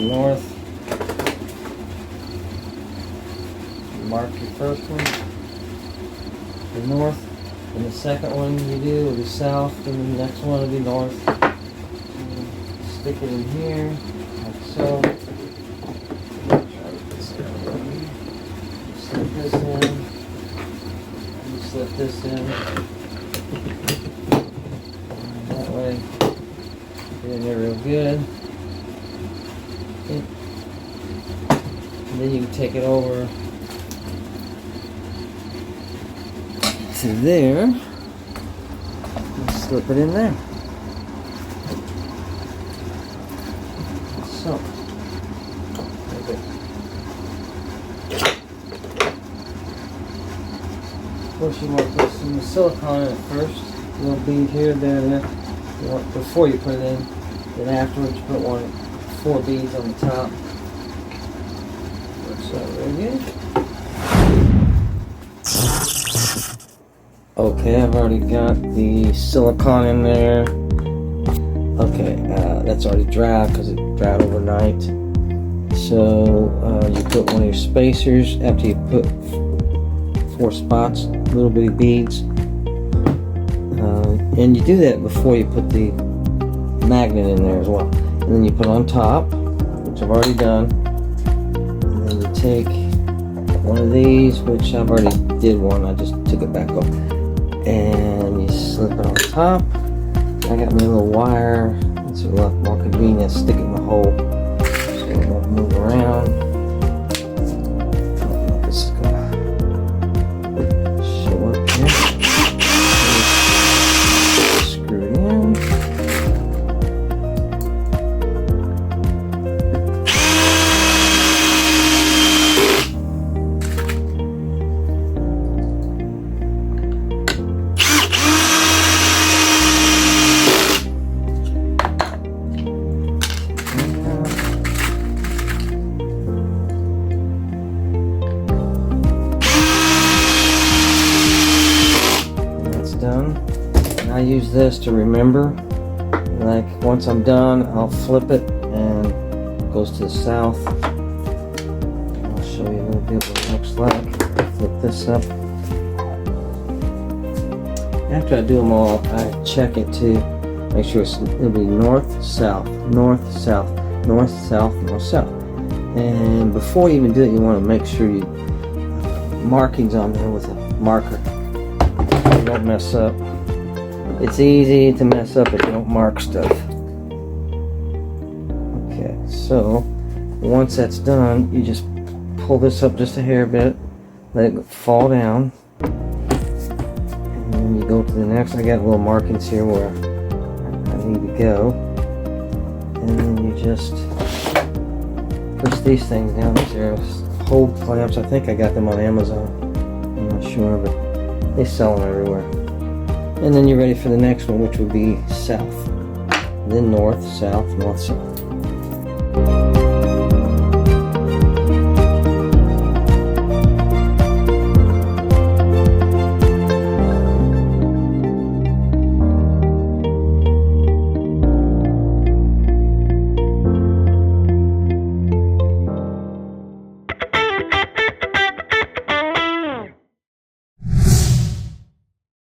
north. Mark your first one, the north, and the second one you do will be south, and the next one will be north. And stick it in here, like so. Slip this in, and slip this in. And that way, get in there real good. Okay. And then you can take it over to there and slip it in there. So, okay. Of course, you want to put some silicone in it first. A little bead here, there, there. You want, before you put it in. Then afterwards, you put 4 beads on the top. Works out very good. Okay, I've already got the silicone in there. Okay, that's already dried because it dried overnight. So you put one of your spacers after you put 4 spots, little bitty beads. And you do that before you put the magnet in there as well. And then you put on top, which I've already done. And then you take one of these, which I've already did one, I just took it back off. And you slip it on top. I got my little wire. It's a lot more convenient. Stick it in the hole so it won't move around. This is gonna show up here. Screw it in. Done. And I use this to remember. Like once I'm done, I'll flip it and it goes to the south. I'll show you a little bit what it looks like. Flip this up. After I do them all, I check it to make sure it'll be north, south, north, south, north, south, north, south. And before you even do it, you want to make sure you markings on there with a marker. Don't mess up. It's easy to mess up if you don't mark stuff. Okay, so once that's done, you just pull this up just a hair bit, let it fall down, and then you go to the next. I got little markings here where I need to go, and then you just push these things down. These are hold clamps. I think I got them on Amazon. I'm not sure, but they sell them everywhere. And then you're ready for the next one, which would be south. Then north, south, north, south.